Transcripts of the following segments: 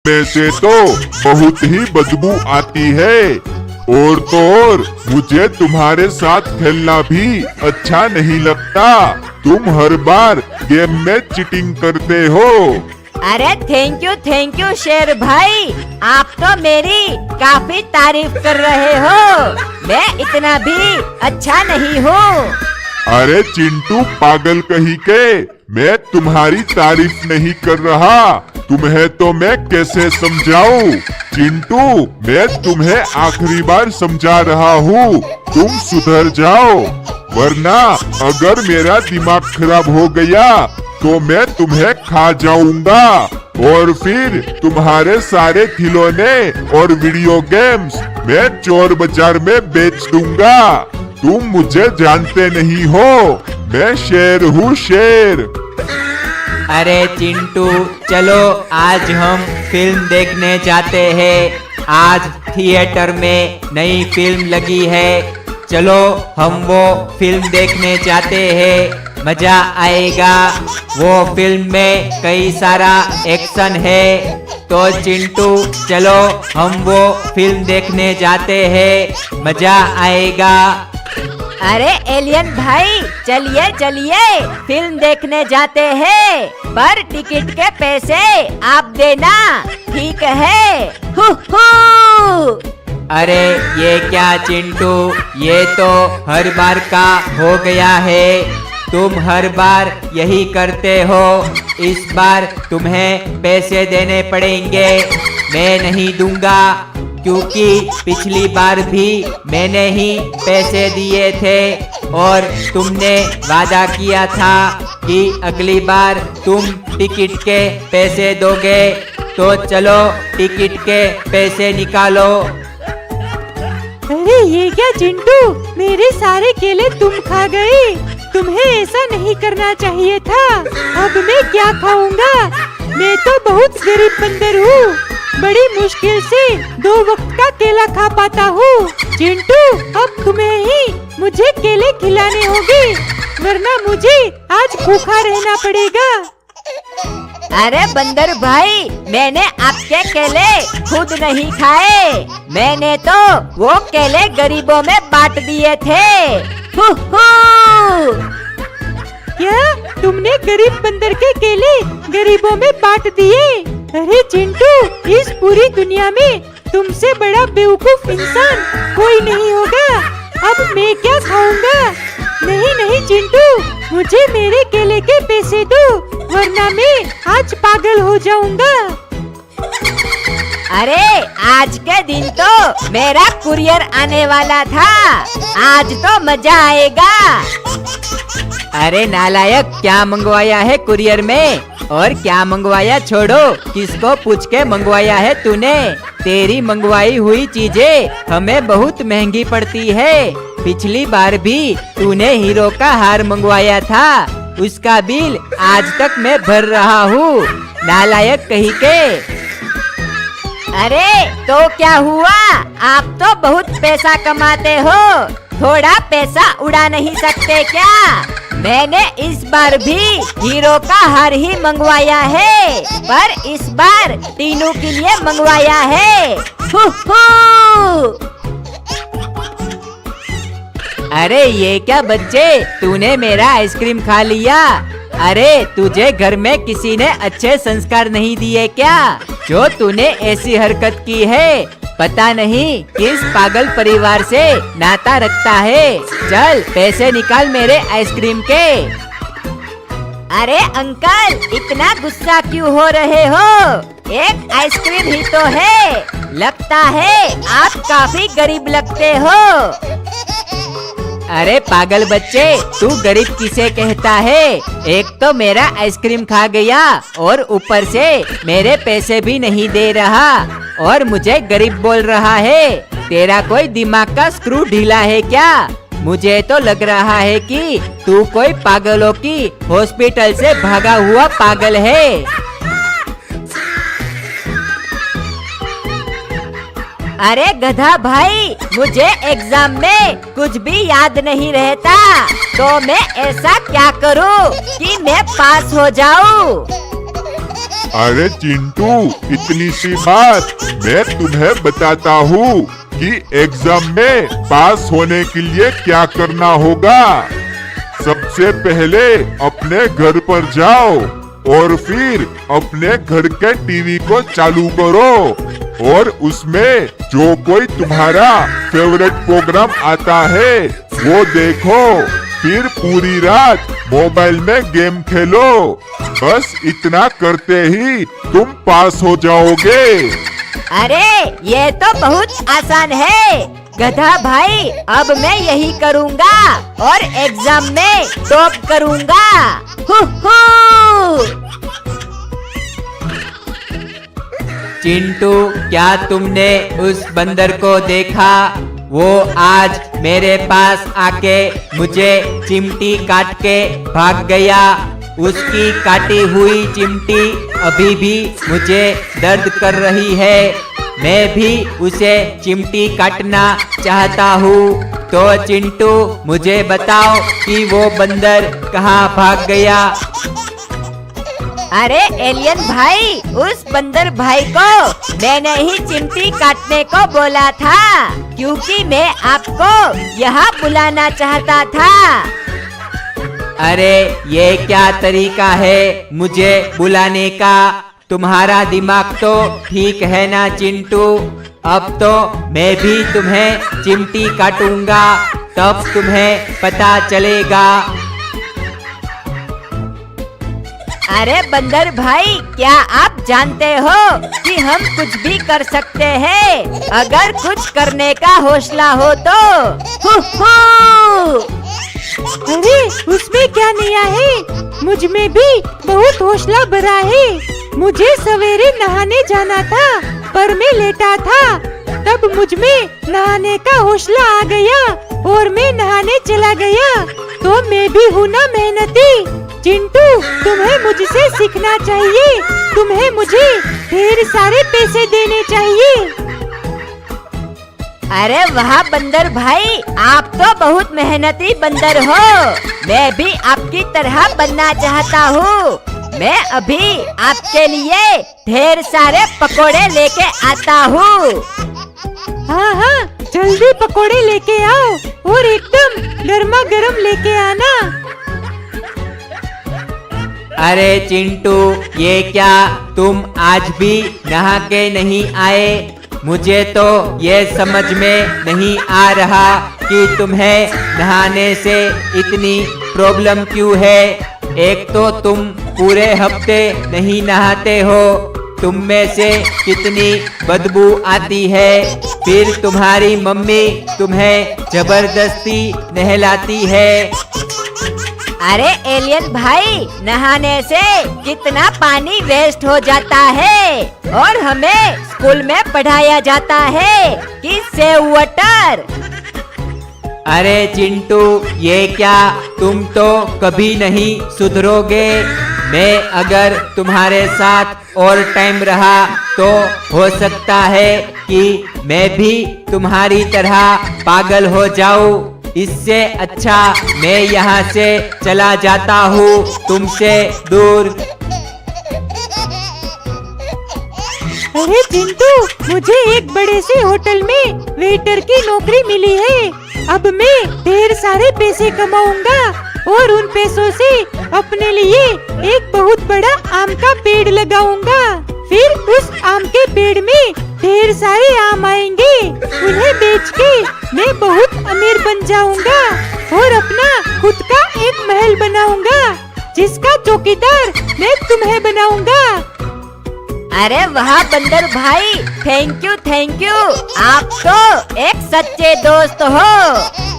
में से तो बहुत ही बदबू आती है। और तो और मुझे तुम्हारे साथ खेलना भी अच्छा नहीं लगता। तुम हर बार गेम में चीटिंग करते हो। अरे थैंक यू शेर भाई, आप तो मेरी काफी तारीफ कर रहे हो। मैं इतना भी अच्छा नहीं हूँ। अरे चिंटू पागल कहीं के, मैं तुम्हारी तारीफ नहीं कर रहा। तुम्हें तो मैं कैसे समझाऊं? चिंटू, मैं तुम्हें आखिरी बार समझा रहा हूँ, तुम सुधर जाओ, वरना अगर मेरा दिमाग खराब हो गया तो मैं तुम्हें खा जाऊंगा और फिर तुम्हारे सारे खिलौने और वीडियो गेम्स मैं चोर बाजार में बेच दूंगा। तुम मुझे जानते नहीं हो, मैं शेर हूँ, शेर। अरे चिंटू, चलो आज हम फिल्म देखने जाते हैं। आज थिएटर में नई फिल्म लगी है, चलो हम वो फिल्म देखने जाते हैं, मजा आएगा। वो फिल्म में कई सारा एक्शन है। तो चिंटू चलो हम वो फिल्म देखने जाते हैं, मजा आएगा। अरे एलियन भाई, चलिए चलिए फिल्म देखने जाते हैं, पर टिकट के पैसे आप देना, ठीक है? Who who. अरे ये क्या चिंटू, ये तो हर बार का हो गया है। तुम हर बार यही करते हो। इस बार तुम्हें पैसे देने पड़ेंगे। मैं नहीं दूंगा, क्योंकि पिछली बार भी मैंने ही पैसे दिए थे और तुमने वादा किया था कि अगली बार तुम टिकट के पैसे दोगे। तो चलो टिकट के पैसे निकालो। अरे ये क्या चिंटू, मेरे सारे केले तुम खा गए। तुम्हें ऐसा नहीं करना चाहिए था। अब मैं क्या खाऊंगा? मैं तो बहुत गरीब बंदर हूँ, बड़ी मुश्किल से 2 वक्त का केला खा पाता हूँ। चिंटू, अब तुम्हें ही मुझे केले खिलाने होंगे, वरना मुझे आज भूखा रहना पड़ेगा। अरे बंदर भाई, मैंने आपके केले खुद नहीं खाए, मैंने तो वो केले गरीबों में बांट दिए थे। Who who. क्या तुमने गरीब बंदर के केले गरीबों में बांट दिए? अरे चिंटू, इस पूरी दुनिया में तुमसे बड़ा बेवकूफ इंसान कोई नहीं होगा। अब मैं क्या खाऊंगा? नहीं नहीं चिंटू, मुझे मेरे केले के पैसे दो, वरना मैं आज पागल हो जाऊंगा। अरे आज के दिन तो मेरा कुरियर आने वाला था, आज तो मजा आएगा। अरे नालायक, क्या मंगवाया है कुरियर में? और क्या मंगवाया छोड़ो, किसको पूछ के मंगवाया है तूने? तेरी मंगवाई हुई चीजें हमें बहुत महंगी पड़ती है। पिछली बार भी तूने हीरो का हार मंगवाया था, उसका बिल आज तक मैं भर रहा हूँ। नालायक कहीं के। अरे तो क्या हुआ, आप तो बहुत पैसा कमाते हो, थोड़ा पैसा उड़ा नहीं सकते क्या? मैंने इस बार भी हीरो का हार ही मंगवाया है, पर इस बार तीनों के लिए मंगवाया है। Who who. अरे ये क्या बच्चे, तूने मेरा आइसक्रीम खा लिया। अरे तुझे घर में किसी ने अच्छे संस्कार नहीं दिए क्या, जो तूने ऐसी हरकत की है? पता नहीं किस पागल परिवार से नाता रखता है। चल पैसे निकाल मेरे आइसक्रीम के। अरे अंकल, इतना गुस्सा क्यों हो रहे हो? एक आइसक्रीम ही तो है, लगता है आप काफी गरीब लगते हो। अरे पागल बच्चे, तू गरीब किसे कहता है? एक तो मेरा आइसक्रीम खा गया और ऊपर से मेरे पैसे भी नहीं दे रहा और मुझे गरीब बोल रहा है। तेरा कोई दिमाग का स्क्रू ढीला है क्या? मुझे तो लग रहा है कि तू कोई पागलों की हॉस्पिटल से भागा हुआ पागल है। अरे गधा भाई, मुझे एग्जाम में कुछ भी याद नहीं रहता, तो मैं ऐसा क्या करूं कि मैं पास हो जाऊं? अरे चिंटू, इतनी सी बात मैं तुम्हें बताता हूँ कि एग्जाम में पास होने के लिए क्या करना होगा। सबसे पहले अपने घर पर जाओ और फिर अपने घर के टीवी को चालू करो और उसमें जो कोई तुम्हारा फेवरेट प्रोग्राम आता है वो देखो। फिर पूरी रात मोबाइल में गेम खेलो। बस इतना करते ही तुम पास हो जाओगे। अरे ये तो बहुत आसान है गधा भाई। अब मैं यही करूँगा और एग्जाम में टॉप करूँगा। Who who. चिंटू, क्या तुमने उस बंदर को देखा? वो आज मेरे पास आके मुझे चिमटी काट के भाग गया। उसकी काटी हुई चिमटी अभी भी मुझे दर्द कर रही है। मैं भी उसे चिमटी काटना चाहता हूँ। तो चिंटू, मुझे बताओ कि वो बंदर कहाँ भाग गया? अरे एलियन भाई, उस बंदर भाई को मैंने ही चिमटी काटने को बोला था, क्योंकि मैं आपको यहाँ बुलाना चाहता था। अरे ये क्या तरीका है मुझे बुलाने का? तुम्हारा दिमाग तो ठीक है ना चिंटू? अब तो मैं भी तुम्हें चिमटी काटूंगा, तब तुम्हें पता चलेगा। अरे बंदर भाई, क्या आप जानते हो कि हम कुछ भी कर सकते हैं अगर कुछ करने का हौसला हो तो? Who who. अरे उसमें क्या नया है? मुझ में भी बहुत हौसला भरा है। मुझे सवेरे नहाने जाना था पर मैं लेटा था। तब मुझ में नहाने का हौसला आ गया और मैं नहाने चला गया। तो मैं भी हूँ ना मेहनती। चिंटू, तुम्हें मुझसे सीखना चाहिए। तुम्हें मुझे ढेर सारे पैसे देने चाहिए। अरे वाह बंदर भाई, आप तो बहुत मेहनती बंदर हो। मैं भी आपकी तरह बनना चाहता हूँ। मैं अभी आपके लिए ढेर सारे पकोड़े लेके आता हूँ। हाँ हाँ, जल्दी पकोड़े लेके आओ और एकदम गर्मा गर्म लेके आना। अरे चिंटू, ये क्या तुम आज भी नहा के नहीं आए? मुझे तो ये समझ में नहीं आ रहा कि तुम्हें नहाने से इतनी प्रॉब्लम क्यों है। एक तो तुम पूरे हफ्ते नहीं नहाते हो, तुम में से कितनी बदबू आती है। फिर तुम्हारी मम्मी तुम्हें जबरदस्ती नहलाती है। अरे एलियन भाई, नहाने से कितना पानी वेस्ट हो जाता है और हमें स्कूल में पढ़ाया जाता है कि सेव वाटर। अरे चिंटू, ये क्या तुम तो कभी नहीं सुधरोगे। मैं अगर तुम्हारे साथ और टाइम रहा तो हो सकता है कि मैं भी तुम्हारी तरह पागल हो जाऊं। इससे अच्छा मैं यहाँ से चला जाता हूँ, तुमसे दूर। अरे चिंटू, मुझे एक बड़े से होटल में वेटर की नौकरी मिली है। अब मैं ढेर सारे पैसे कमाऊंगा और उन पैसों से अपने लिए एक बहुत बड़ा आम का पेड़ लगाऊंगा। फिर उस आम के पेड़ में ढेर सारे आम आएंगे। उन्हें बेच के मैं बहुत अमीर बन जाऊंगा और अपना खुद का एक महल बनाऊंगा, जिसका चौकीदार मैं तुम्हें बनाऊंगा। अरे वाह बंदर भाई, थैंक यू थैंक यू। आप तो एक सच्चे दोस्त हो।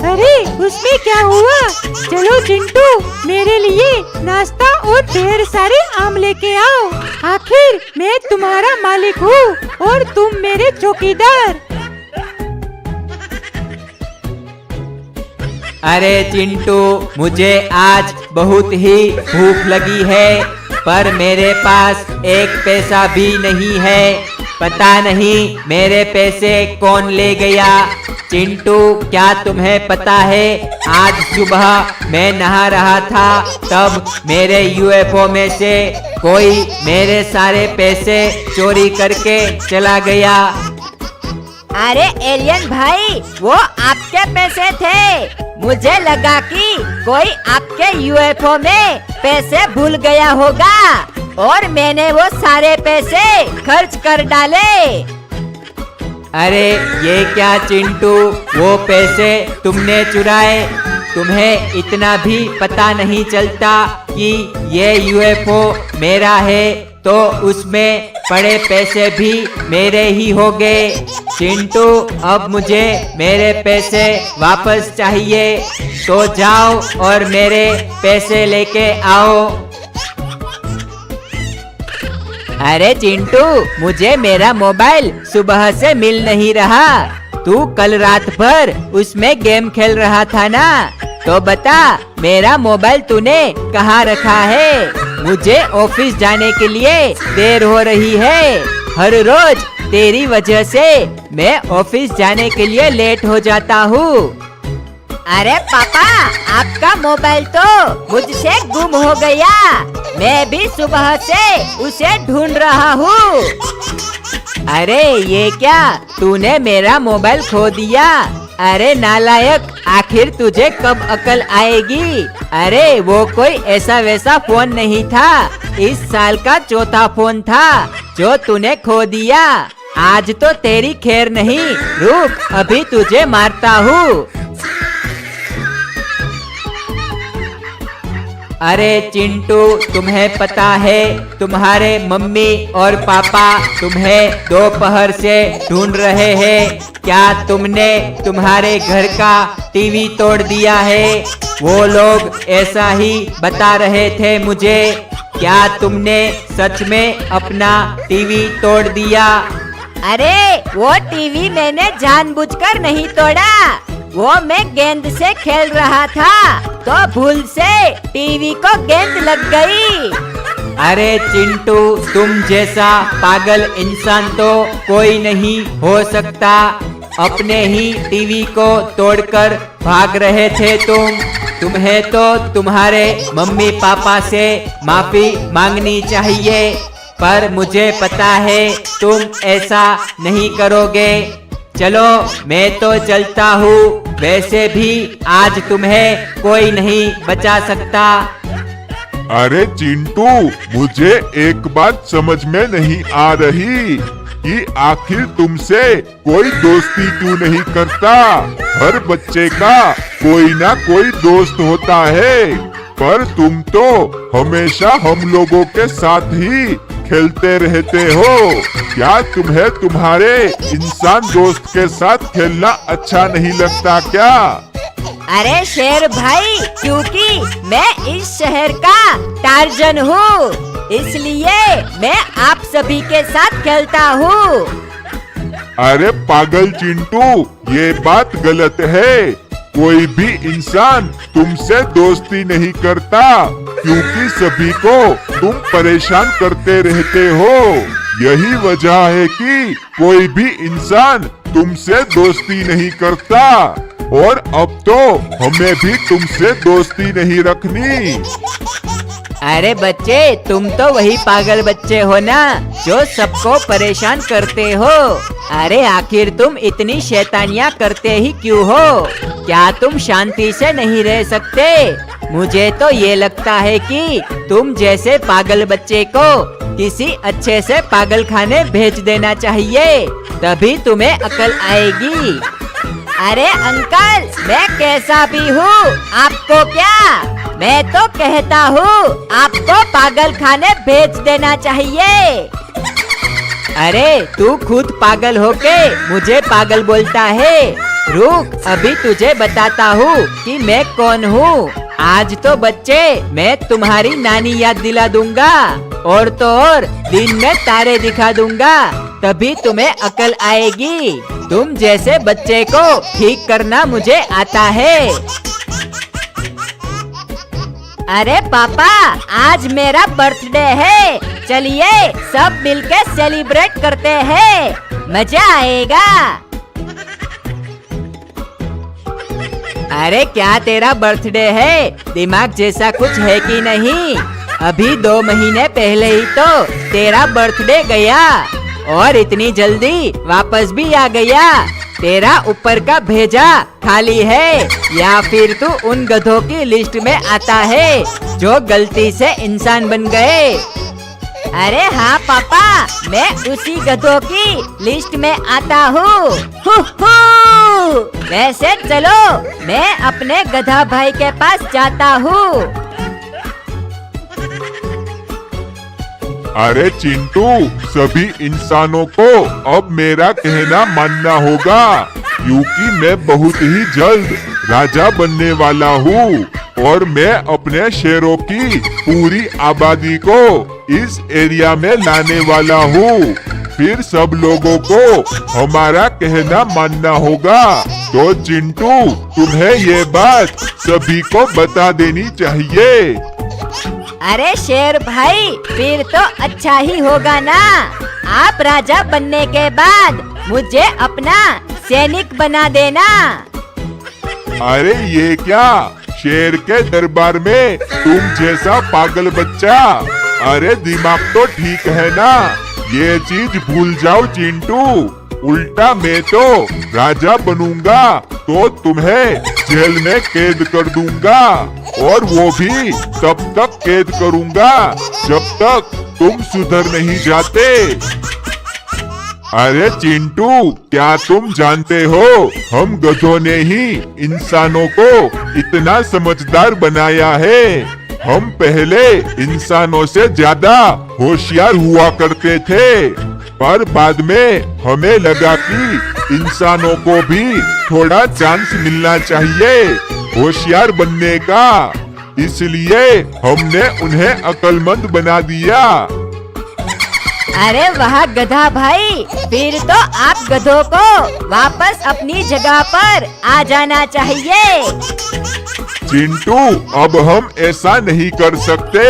अरे उसमें क्या हुआ? चलो चिंटू, मेरे लिए नाश्ता और ढेर सारे आम लेके आओ। आखिर मैं तुम्हारा मालिक हूँ और तुम मेरे चौकीदार। अरे चिंटू, मुझे आज बहुत ही भूख लगी है, पर मेरे पास एक पैसा भी नहीं है। पता नहीं मेरे पैसे कौन ले गया। चिंटू, क्या तुम्हें पता है आज सुबह मैं नहा रहा था तब मेरे यूएफओ में से कोई मेरे सारे पैसे चोरी करके चला गया। अरे एलियन भाई, वो आपके पैसे थे। मुझे लगा कि कोई आपके यूएफओ में पैसे भूल गया होगा और मैंने वो सारे पैसे खर्च कर डाले। अरे ये क्या चिंटू, वो पैसे तुमने चुराए? तुम्हें इतना भी पता नहीं चलता कि ये यूएफओ मेरा है तो उसमें पड़े पैसे भी मेरे ही हो गए। चिंटू, अब मुझे मेरे पैसे वापस चाहिए, तो जाओ और मेरे पैसे लेके आओ। अरे चिंटू, मुझे मेरा मोबाइल सुबह से मिल नहीं रहा। तू कल रात भर उसमें गेम खेल रहा था ना, तो बता मेरा मोबाइल तूने कहाँ रखा है? मुझे ऑफिस जाने के लिए देर हो रही है। हर रोज तेरी वजह से मैं ऑफिस जाने के लिए लेट हो जाता हूँ। अरे पापा, आपका मोबाइल तो मुझसे गुम हो गया। मैं भी सुबह से उसे ढूंढ रहा हूँ। अरे ये क्या, तूने मेरा मोबाइल खो दिया? अरे नालायक, आखिर तुझे कब अकल आएगी? अरे वो कोई ऐसा वैसा फोन नहीं था, इस साल का चौथा फोन था जो तूने खो दिया। आज तो तेरी खैर नहीं, रुक अभी तुझे मारता हूँ। अरे चिंटू, तुम्हें पता है तुम्हारे मम्मी और पापा तुम्हें दोपहर से ढूंढ रहे हैं। क्या तुमने तुम्हारे घर का टीवी तोड़ दिया है? वो लोग ऐसा ही बता रहे थे मुझे। क्या तुमने सच में अपना टीवी तोड़ दिया? अरे वो टीवी मैंने जानबूझकर नहीं तोड़ा, वो मैं गेंद से खेल रहा था तो भूल से टीवी को गेंद लग गई। अरे चिंटू, तुम जैसा पागल इंसान तो कोई नहीं हो सकता। अपने ही टीवी को तोड़कर भाग रहे थे तुम्हें तो तुम्हारे मम्मी पापा से माफी मांगनी चाहिए, पर मुझे पता है तुम ऐसा नहीं करोगे। चलो मैं तो चलता हूँ, वैसे भी आज तुम्हें कोई नहीं बचा सकता। अरे चिंटू, मुझे एक बात समझ में नहीं आ रही कि आखिर तुमसे कोई दोस्ती क्यों नहीं करता? हर बच्चे का कोई ना कोई दोस्त होता है, पर तुम तो हमेशा हम लोगों के साथ ही खेलते रहते हो। क्या तुम्हें तुम्हारे इंसान दोस्त के साथ खेलना अच्छा नहीं लगता क्या? अरे शेर भाई, क्योंकि मैं इस शहर का टार्जन हूँ, इसलिए मैं आप सभी के साथ खेलता हूँ। अरे पागल चिंटू, ये बात गलत है। कोई भी इंसान तुमसे दोस्ती नहीं करता, क्योंकि सभी को तुम परेशान करते रहते हो। यही वजह है कि कोई भी इंसान तुमसे दोस्ती नहीं करता, और अब तो हमें भी तुमसे दोस्ती नहीं रखनी। अरे बच्चे, तुम तो वही पागल बच्चे हो ना जो सबको परेशान करते हो। अरे आखिर तुम इतनी शैतानियाँ करते ही क्यों हो? क्या तुम शांति से नहीं रह सकते? मुझे तो ये लगता है कि तुम जैसे पागल बच्चे को किसी अच्छे से पागल खाने भेज देना चाहिए, तभी तुम्हें अकल आएगी। अरे अंकल, मैं कैसा भी हूँ आपको क्या? मैं तो कहता हूँ आपको पागल खाने भेज देना चाहिए। अरे तू खुद पागल होके मुझे पागल बोलता है। रुक, अभी तुझे बताता हूँ कि मैं कौन हूँ। आज तो बच्चे मैं तुम्हारी नानी याद दिला दूंगा, और तो और दिन में तारे दिखा दूंगा, तभी तुम्हें अकल आएगी। तुम जैसे बच्चे को ठीक करना मुझे आता है। अरे पापा, आज मेरा बर्थडे है, चलिए सब मिलके सेलिब्रेट करते हैं, मजा आएगा। अरे क्या तेरा बर्थडे है? दिमाग जैसा कुछ है कि नहीं? अभी 2 महीने पहले ही तो तेरा बर्थडे गया और इतनी जल्दी वापस भी आ गया। तेरा ऊपर का भेजा खाली है या फिर तू उन गधों की लिस्ट में आता है जो गलती से इंसान बन गए? अरे हाँ पापा, मैं उसी गधों की लिस्ट में आता हूँ। वैसे चलो मैं अपने गधा भाई के पास जाता हूँ। अरे चिंटू, सभी इंसानों को अब मेरा कहना मानना होगा, क्योंकि मैं बहुत ही जल्द राजा बनने वाला हूँ और मैं अपने शेरों की पूरी आबादी को इस एरिया में लाने वाला हूँ। फिर सब लोगों को हमारा कहना मानना होगा। तो चिंटू, तुम्हें ये बात सभी को बता देनी चाहिए। अरे शेर भाई, फिर तो अच्छा ही होगा ना। आप राजा बनने के बाद मुझे अपना सैनिक बना देना। अरे ये क्या, शेर के दरबार में तुम जैसा पागल बच्चा? अरे दिमाग तो ठीक है ना, ये चीज भूल जाओ चिंटू। उल्टा मैं तो राजा बनूंगा तो तुम्हें जेल में कैद कर दूंगा, और वो भी तब तक कैद करूंगा जब तक तुम सुधर नहीं जाते। अरे चिंटू, क्या तुम जानते हो, हम गधों ने ही इंसानों को इतना समझदार बनाया है। हम पहले इंसानों से ज्यादा होशियार हुआ करते थे, पर बाद में हमें लगा कि इंसानों को भी थोड़ा चांस मिलना चाहिए होशियार बनने का, इसलिए हमने उन्हें अक्लमंद बना दिया। अरे वाह गधा भाई, फिर तो आप गधों को वापस अपनी जगह पर आ जाना चाहिए। चिंटू, अब हम ऐसा नहीं कर सकते,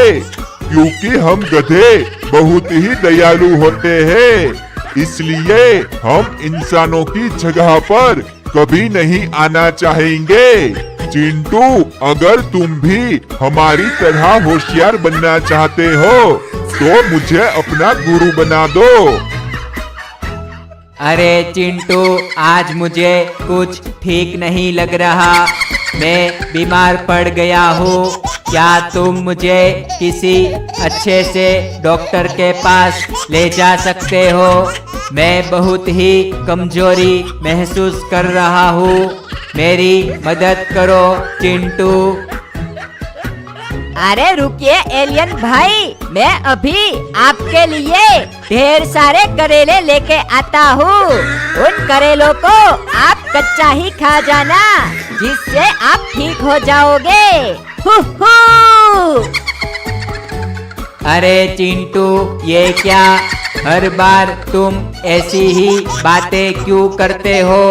क्योंकि हम गधे बहुत ही दयालु होते हैं, इसलिए हम इंसानों की जगह पर कभी नहीं आना चाहेंगे। चिंटू, अगर तुम भी हमारी तरह होशियार बनना चाहते हो तो मुझे अपना गुरु बना दो। अरे चिंटू, आज मुझे कुछ ठीक नहीं लग रहा। मैं बीमार पड़ गया हूँ। क्या तुम मुझे किसी अच्छे से डॉक्टर के पास ले जा सकते हो? मैं बहुत ही कमजोरी महसूस कर रहा हूँ। मेरी मदद करो चिंटू। अरे रुकिए एलियन भाई, मैं अभी आपके लिए ढेर सारे करेले लेके आता हूँ। उन करेलों को आप कच्चा ही खा जाना, जिससे आप ठीक हो जाओगे। Who who. अरे चिंटू, ये क्या, हर बार तुम ऐसी ही बातें क्यों करते हो?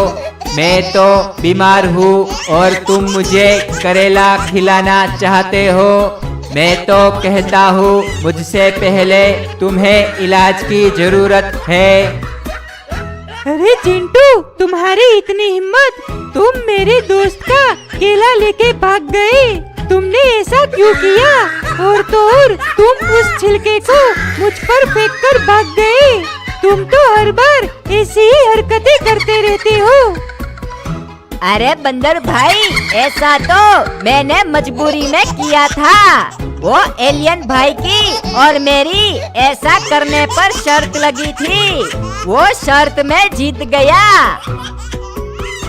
मैं तो बीमार हूँ और तुम मुझे करेला खिलाना चाहते हो। मैं तो कहता हूँ मुझसे पहले तुम्हें इलाज की जरूरत है। अरे चिंटू, तुम्हारी इतनी हिम्मत, तुम मेरे दोस्त का केला लेके भाग गए। तुमने ऐसा क्यों किया? और तो और तुम उस छिलके को मुझ पर फेंक कर भाग गए। तुम तो हर बार ऐसी ही हरकतें करते रहते हो। अरे बंदर भाई, ऐसा तो मैंने मजबूरी में किया था। वो एलियन भाई की और मेरी ऐसा करने पर शर्त लगी थी। वो शर्त में जीत गया।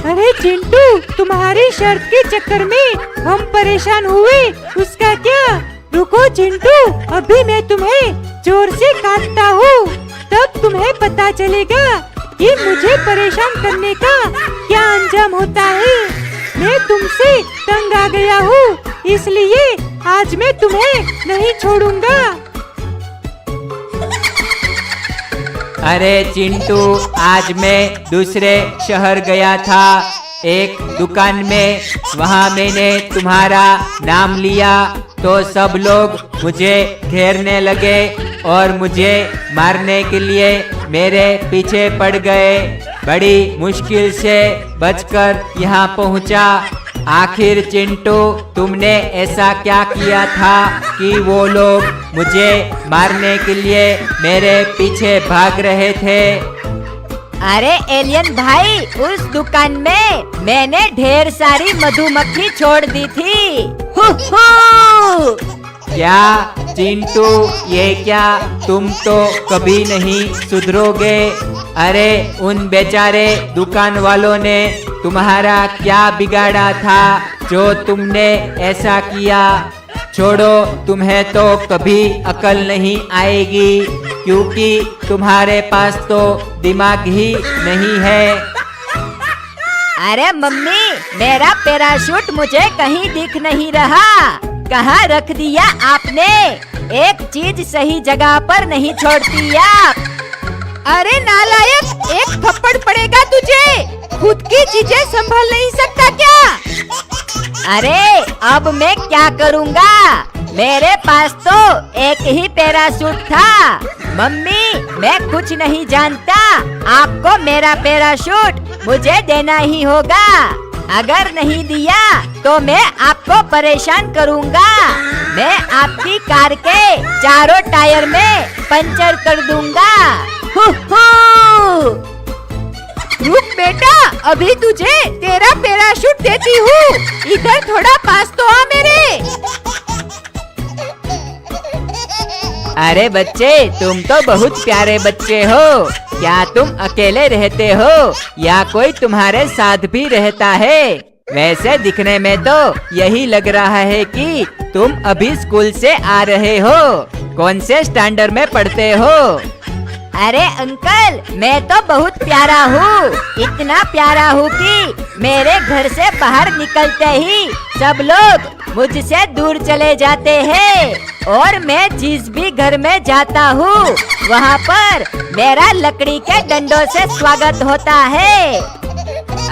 अरे चिंटू, तुम्हारी शर्त के चक्कर में हम परेशान हुए, उसका क्या? रुको चिंटू, अभी मैं तुम्हें जोर से काटता हूँ, तब तुम्हें पता चलेगा कि मुझे परेशान करने का क्या अंजाम होता है। मैं तुमसे तंग आ गया हूँ, इसलिए आज मैं तुम्हें नहीं छोड़ूंगा। अरे चिंटू, आज मैं दूसरे शहर गया था, एक दुकान में। वहाँ मैंने तुम्हारा नाम लिया तो सब लोग मुझे घेरने लगे और मुझे मारने के लिए मेरे पीछे पड़ गए। बड़ी मुश्किल से बचकर यहाँ पहुँचा। आखिर चिंटू तुमने ऐसा क्या किया था कि वो लोग मुझे मारने के लिए मेरे पीछे भाग रहे थे? अरे एलियन भाई, उस दुकान में मैंने ढेर सारी मधुमक्खी छोड़ दी थी। Who who. क्या चिंटू, ये क्या तुम तो कभी नहीं सुधरोगे? अरे उन बेचारे दुकान वालों ने तुम्हारा क्या बिगाड़ा था जो तुमने ऐसा किया? छोड़ो, तुम्हें तो कभी अकल नहीं आएगी क्योंकि तुम्हारे पास तो दिमाग ही नहीं है। अरे मम्मी, मेरा पैराशूट मुझे कहीं दिख नहीं रहा। कहाँ रख दिया आपने? एक चीज सही जगह पर नहीं छोड़ती आप। अरे नालायक, एक थप्पड़ पड़ेगा तुझे। खुद की चीजें संभाल नहीं सकता क्या? अरे अब मैं क्या करूँगा? मेरे पास तो एक ही पैराशूट था। मम्मी, मैं कुछ नहीं जानता। आपको मेरा पैराशूट मुझे देना ही होगा। अगर नहीं दिया तो मैं आपको परेशान करूँगा। मैं आपकी कार के चारों टायर में पंचर कर दूंगा। Who who. रुक बेटा, अभी तुझे तेरा पैराशूट देती हूँ। इधर थोड़ा पास तो आ मेरे। अरे बच्चे, तुम तो बहुत प्यारे बच्चे हो। क्या तुम अकेले रहते हो या कोई तुम्हारे साथ भी रहता है? वैसे दिखने में तो यही लग रहा है कि तुम अभी स्कूल से आ रहे हो। कौन से स्टैंडर्ड में पढ़ते हो? अरे अंकल, मैं तो बहुत प्यारा हूँ। इतना प्यारा हूँ कि मेरे घर से बाहर निकलते ही सब लोग मुझसे दूर चले जाते हैं और मैं जिस भी घर में जाता हूँ वहाँ पर मेरा लकड़ी के डंडों से स्वागत होता है।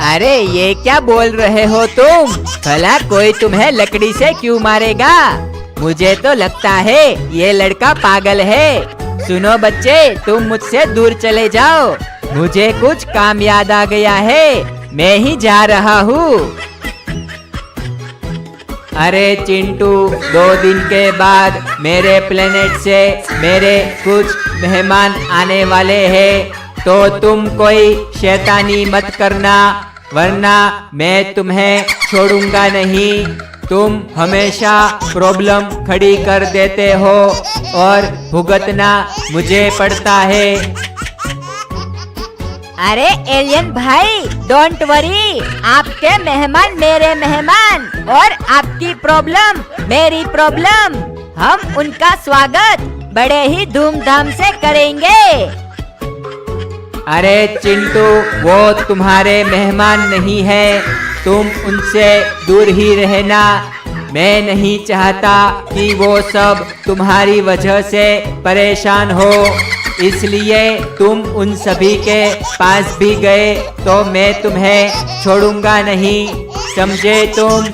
अरे ये क्या बोल रहे हो तुम? भला कोई तुम्हें लकड़ी से क्यों मारेगा? मुझे तो लगता है ये लड़का पागल है। सुनो बच्चे, तुम मुझसे दूर चले जाओ। मुझे कुछ काम याद आ गया है, मैं ही जा रहा हूँ। अरे चिंटू, 2 दिन के बाद मेरे प्लेनेट से मेरे कुछ मेहमान आने वाले हैं, तो तुम कोई शैतानी मत करना, वरना मैं तुम्हें छोड़ूंगा नहीं। तुम हमेशा प्रॉब्लम खड़ी कर देते हो और भुगतना मुझे पड़ता है। अरे एलियन भाई, डोंट वरी। आपके मेहमान मेरे मेहमान और आपकी प्रॉब्लम मेरी प्रॉब्लम। हम उनका स्वागत बड़े ही धूमधाम से करेंगे। अरे चिंटू, वो तुम्हारे मेहमान नहीं है, तुम उनसे दूर ही रहना। मैं नहीं चाहता कि वो सब तुम्हारी वजह से परेशान हो, इसलिए तुम उन सभी के पास भी गए तो मैं तुम्हें छोड़ूंगा नहीं, समझे तुम?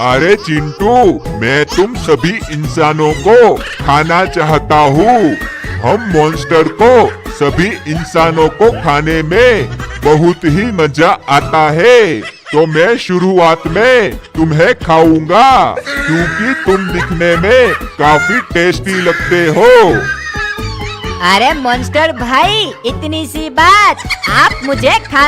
अरे चिंटू, मैं तुम सभी इंसानों को खाना चाहता हूँ। हम मॉन्स्टर को सभी इंसानों को खाने में बहुत ही मजा आता है, तो मैं शुरुआत में तुम्हें खाऊंगा क्योंकि तुम दिखने में काफी टेस्टी लगते हो। अरे मॉन्स्टर भाई, इतनी सी बात, आप मुझे खा